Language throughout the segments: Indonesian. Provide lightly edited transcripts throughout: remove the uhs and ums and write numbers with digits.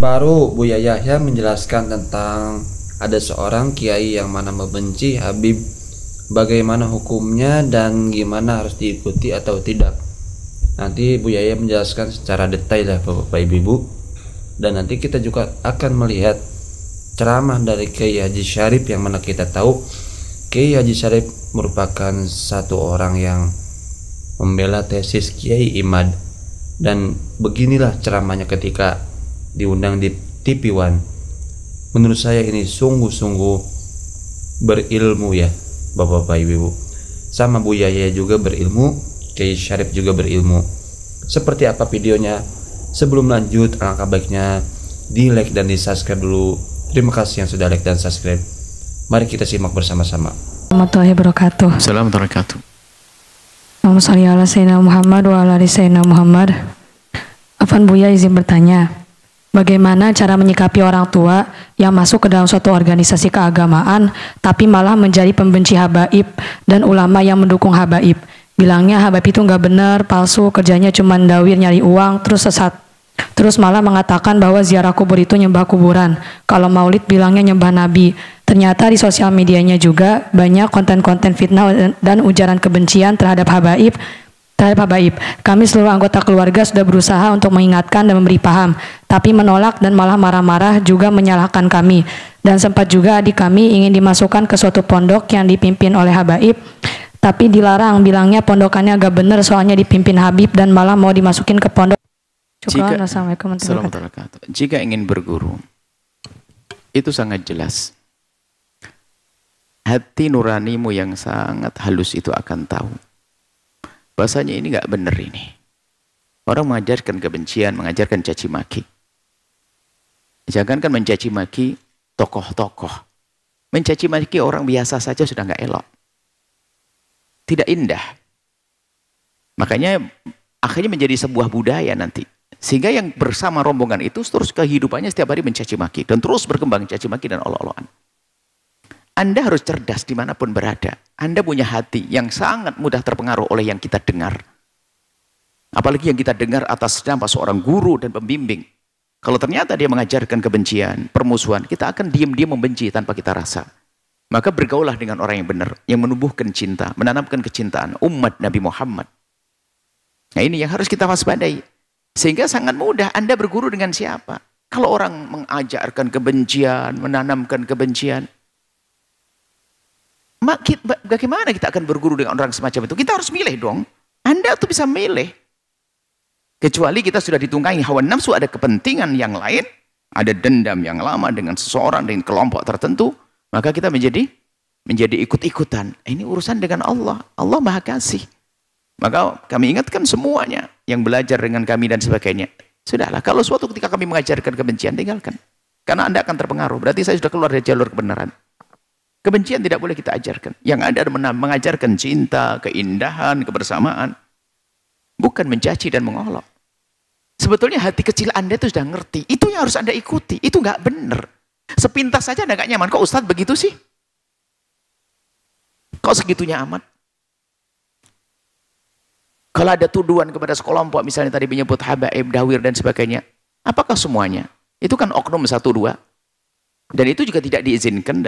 Baru Buya Yahya menjelaskan tentang ada seorang kiai yang mana membenci Habib, bagaimana hukumnya dan gimana harus diikuti atau tidak. Nanti Buya Yahya menjelaskan secara detail ya Bapak Ibu. Dan nanti kita juga akan melihat ceramah dari Kiai Haji Syarif, yang mana kita tahu Kiai Haji Syarif merupakan satu orang yang membela tesis Kiai Imad. Dan beginilah ceramahnya ketika diundang di TV One. Menurut saya ini sungguh-sungguh berilmu ya Bapak Ibu. Sama Buya Yahya juga berilmu, Kiai Syarif juga berilmu. Seperti apa videonya? Sebelum lanjut, alangkah baiknya di like dan di subscribe dulu. Terima kasih yang sudah like dan subscribe. Mari kita simak bersama-sama. Warahmatullahi wabarakatuh. Assalamualaikum warahmatullahi wabarakatuh. Allahumma sholli ala sayyidina Muhammad wa ala ali sayyidina Muhammad. Afan Buya izin bertanya, bagaimana cara menyikapi orang tua yang masuk ke dalam suatu organisasi keagamaan tapi malah menjadi pembenci habaib dan ulama yang mendukung habaib? Bilangnya habaib itu nggak benar, palsu, kerjanya cuma dawir nyari uang, terus sesat. Terus malah mengatakan bahwa ziarah kubur itu nyembah kuburan. Kalau maulid bilangnya nyembah nabi. Ternyata di sosial medianya juga banyak konten-konten fitnah dan ujaran kebencian terhadap habaib. Kami seluruh anggota keluarga sudah berusaha untuk mengingatkan dan memberi paham, tapi menolak dan malah marah-marah juga menyalahkan kami. Dan sempat juga adik kami ingin dimasukkan ke suatu pondok yang dipimpin oleh habaib, tapi dilarang, bilangnya pondokannya agak bener soalnya dipimpin Habib dan malah mau dimasukin ke pondok. Jika ingin berguru, itu sangat jelas. Hati nuranimu yang sangat halus itu akan tahu bahasanya ini nggak benar ini. Orang mengajarkan kebencian, mengajarkan caci maki. Jangankan mencaci maki tokoh-tokoh, mencaci maki orang biasa saja sudah nggak elok, tidak indah. Makanya akhirnya menjadi sebuah budaya nanti. Sehingga yang bersama rombongan itu terus kehidupannya setiap hari mencaci maki dan terus berkembang caci maki dan olok-olokan. Anda harus cerdas dimanapun berada. Anda punya hati yang sangat mudah terpengaruh oleh yang kita dengar. Apalagi yang kita dengar atas nama seorang guru dan pembimbing. Kalau ternyata dia mengajarkan kebencian, permusuhan, kita akan diam-diam membenci tanpa kita rasa. Maka bergaulah dengan orang yang benar, yang menumbuhkan cinta, menanamkan kecintaan umat Nabi Muhammad. Nah ini yang harus kita waspadai. Sehingga sangat mudah Anda berguru dengan siapa. Kalau orang mengajarkan kebencian, menanamkan kebencian, bagaimana kita akan berguru dengan orang semacam itu? Kita harus milih dong. Anda tuh bisa milih. Kecuali kita sudah ditunggangi hawa nafsu, ada kepentingan yang lain, ada dendam yang lama dengan seseorang, dengan kelompok tertentu, maka kita menjadi ikut-ikutan. Ini urusan dengan Allah. Allah Maha Kasih. Maka kami ingatkan semuanya yang belajar dengan kami dan sebagainya. Sudahlah, kalau suatu ketika kami mengajarkan kebencian, tinggalkan. Karena Anda akan terpengaruh. Berarti saya sudah keluar dari jalur kebenaran. Kebencian tidak boleh kita ajarkan. Yang ada mengajarkan cinta, keindahan, kebersamaan. Bukan mencaci dan mengolok. Sebetulnya hati kecil Anda itu sudah ngerti. Itu yang harus Anda ikuti. Itu nggak benar. Sepintas saja Anda nggak nyaman. Kok Ustadz begitu sih? Kok segitunya amat? Kalau ada tuduhan kepada sekelompok, misalnya tadi menyebut habaib, dawir, dan sebagainya. Apakah semuanya? Itu kan oknum 1-2. Dan itu juga tidak diizinkan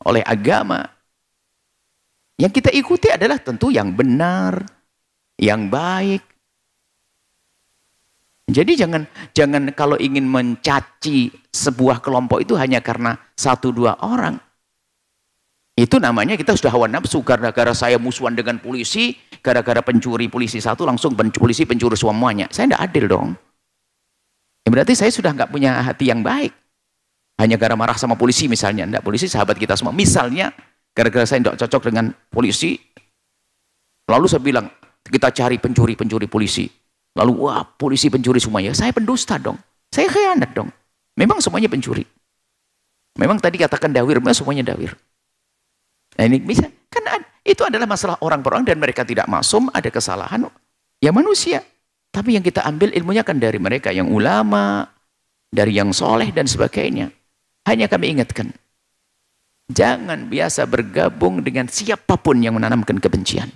oleh agama. Yang kita ikuti adalah tentu yang benar, yang baik. Jadi jangan kalau ingin mencaci sebuah kelompok itu hanya karena 1-2 orang. Itu namanya kita sudah hawa nafsu. Gara-gara saya musuhan dengan polisi, gara-gara pencuri polisi satu langsung polisi pencuri semuanya. Saya tidak adil dong. Ya berarti saya sudah nggak punya hati yang baik. Hanya gara marah sama polisi misalnya. Enggak, polisi sahabat kita semua. Misalnya gara-gara saya tidak cocok dengan polisi, lalu saya bilang kita cari pencuri polisi. Lalu wah polisi pencuri semuanya. Saya pendusta dong. Saya khianat dong. Memang semuanya pencuri. Memang tadi katakan dawir, memang semuanya dawir. Nah ini bisa, kan itu adalah masalah orang per orang dan mereka tidak maksum, ada kesalahan, ya manusia. Tapi yang kita ambil ilmunya kan dari mereka yang ulama, dari yang soleh dan sebagainya. Hanya kami ingatkan, jangan biasa bergabung dengan siapapun yang menanamkan kebencian.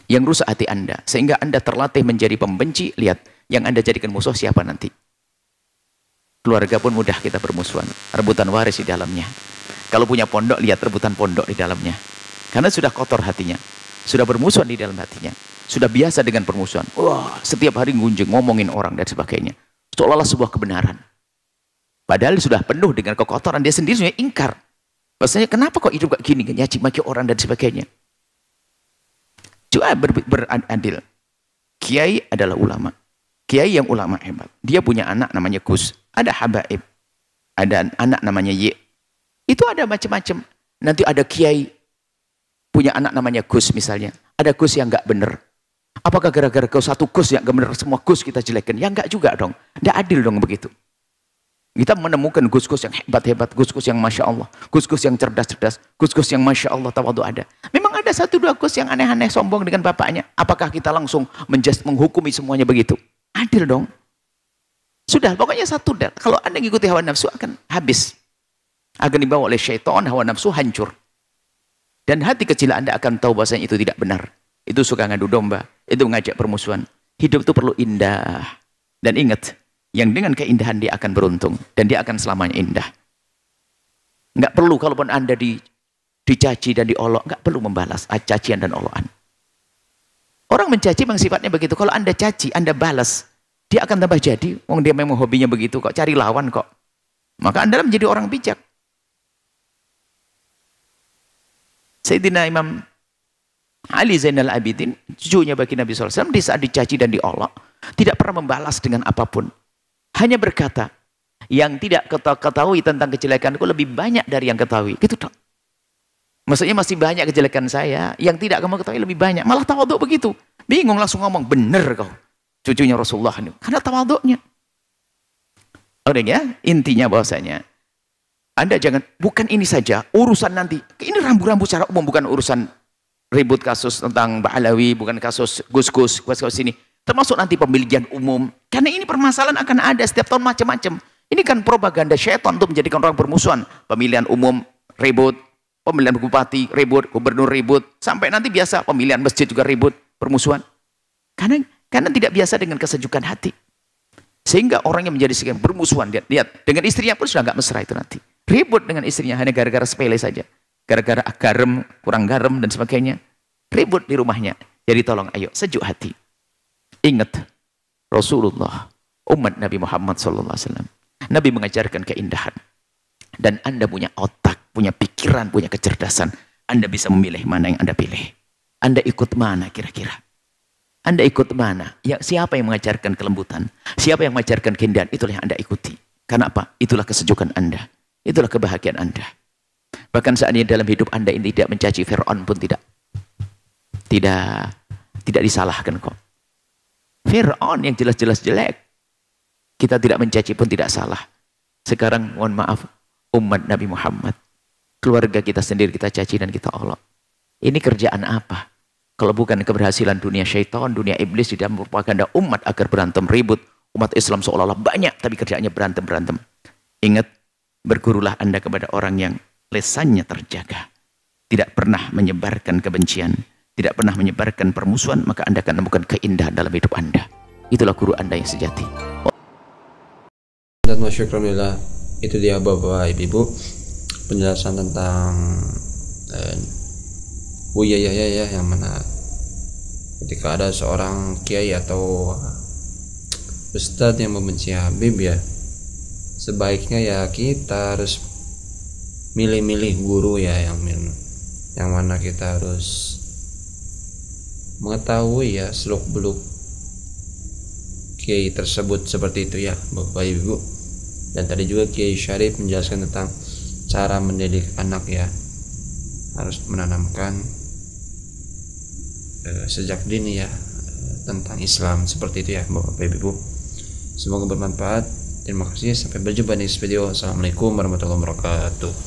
Yang rusak hati Anda, sehingga Anda terlatih menjadi pembenci. Lihat, yang Anda jadikan musuh siapa nanti? Keluarga pun mudah kita bermusuhan, rebutan waris di dalamnya. Kalau punya pondok, lihat rebutan pondok di dalamnya. Karena sudah kotor hatinya, sudah bermusuhan di dalam hatinya, sudah biasa dengan permusuhan. Wah, setiap hari ngunjing, ngomongin orang dan sebagainya, seolah-olah sebuah kebenaran. Padahal sudah penuh dengan kekotoran, dia sendiri sudah ingkar. Maksudnya kenapa kok hidup kayak gini, nyaci maki orang dan sebagainya. Coba beradil. Kiai adalah ulama. Kiai yang ulama hebat. Dia punya anak namanya Gus. Ada Habaib. Ada anak namanya Ye. Itu ada macam-macam. Nanti ada kiai punya anak namanya Gus misalnya. Ada Gus yang enggak benar. Apakah gara-gara kau satu Gus yang enggak benar, semua Gus kita jelekan? Ya enggak juga dong. Enggak adil dong begitu. Kita menemukan Gus-Gus yang hebat-hebat, Gus-Gus yang Masya Allah, Gus-Gus yang cerdas-cerdas, Gus-Gus yang Masya Allah, tawadhu ada. Memang ada satu dua Gus yang aneh-aneh sombong dengan bapaknya. Apakah kita langsung menghukumi semuanya begitu? Adil dong. Sudah, pokoknya satu. Kalau Anda mengikuti hawa nafsu akan habis. Akan dibawa oleh syaitan, hawa nafsu hancur. Dan hati kecil Anda akan tahu bahasanya itu tidak benar. Itu suka ngadu domba, itu mengajak permusuhan. Hidup itu perlu indah. Dan ingat, yang dengan keindahan dia akan beruntung. Dan dia akan selamanya indah. Nggak perlu, kalaupun Anda dicaci dan diolok, nggak perlu membalas cacian dan olokan. Orang mencaci memang sifatnya begitu. Kalau Anda caci, Anda balas, dia akan tambah jadi. Wong dia memang hobinya begitu kok, cari lawan kok. Maka Anda menjadi orang bijak. Sayyidina Imam Ali Zainal Abidin, cucunya bagi Nabi SAW, di saat dicaci dan diolok, tidak pernah membalas dengan apapun. Hanya berkata, yang tidak ketahui tentang kejelekanku lebih banyak dari yang ketahui. Gitu dong. Maksudnya masih banyak kejelekan saya, yang tidak kamu ketahui lebih banyak. Malah tawaduk begitu. Bingung langsung ngomong, bener kau. Cucunya Rasulullah. Karena tawaduknya. Oke ya, intinya bahwasanya Anda jangan, bukan ini saja, urusan nanti. Ini rambu-rambu secara umum, bukan urusan ribut kasus tentang Mbak Alawi, bukan kasus Gus-Gus, kasus ini. Termasuk nanti pemilihan umum. Karena ini permasalahan akan ada setiap tahun macam-macam. Ini kan propaganda syaitan untuk menjadikan orang bermusuhan. Pemilihan umum ribut, pemilihan bupati ribut, gubernur ribut, sampai nanti biasa pemilihan masjid juga ribut, permusuhan. Karena tidak biasa dengan kesejukan hati. Sehingga orang yang menjadi sekian bermusuhan, lihat, dengan istrinya pun sudah nggak mesra itu nanti. Ribut dengan istrinya hanya gara-gara sepele saja. Gara-gara garam, kurang garam dan sebagainya. Ribut di rumahnya. Jadi tolong ayo, sejuk hati. Ingat, Rasulullah, umat Nabi Muhammad SAW. Nabi mengajarkan keindahan. Dan Anda punya otak, punya pikiran, punya kecerdasan. Anda bisa memilih mana yang Anda pilih. Anda ikut mana kira-kira? Anda ikut mana? Ya, siapa yang mengajarkan kelembutan? Siapa yang mengajarkan keindahan? Itulah yang Anda ikuti. Karena apa? Itulah kesejukan Anda. Itulah kebahagiaan Anda. Bahkan saat ini dalam hidup Anda ini tidak mencaci Fir'aun pun tidak disalahkan kok. Fir'aun yang jelas-jelas jelek. Kita tidak mencaci pun tidak salah. Sekarang mohon maaf, umat Nabi Muhammad, keluarga kita sendiri kita caci dan kita olok. Ini kerjaan apa? Kalau bukan keberhasilan dunia syaitan, dunia iblis di dalam propaganda umat agar berantem ribut. Umat Islam seolah-olah banyak, tapi kerjaannya berantem-berantem. Ingat, bergurulah Anda kepada orang yang lesannya terjaga. Tidak pernah menyebarkan kebencian. Tidak pernah menyebarkan permusuhan, maka Anda akan menemukan keindahan dalam hidup Anda. Itulah guru Anda yang sejati. Dan masyukurillah, itu dia Bapak Ibu penjelasan tentang Buya Yahya yang mana ketika ada seorang kiai atau ustadz yang membenci Habib, ya sebaiknya ya kita harus milih-milih guru ya yang mana kita harus mengetahui ya seluk beluk kiai tersebut seperti itu ya Bapak Ibu. Dan tadi juga Kiai Syarif menjelaskan tentang cara mendidik anak ya, harus menanamkan sejak dini ya tentang Islam seperti itu ya Bapak Ibu. Semoga bermanfaat. Terima kasih, sampai berjumpa di next video. Assalamualaikum warahmatullahi wabarakatuh.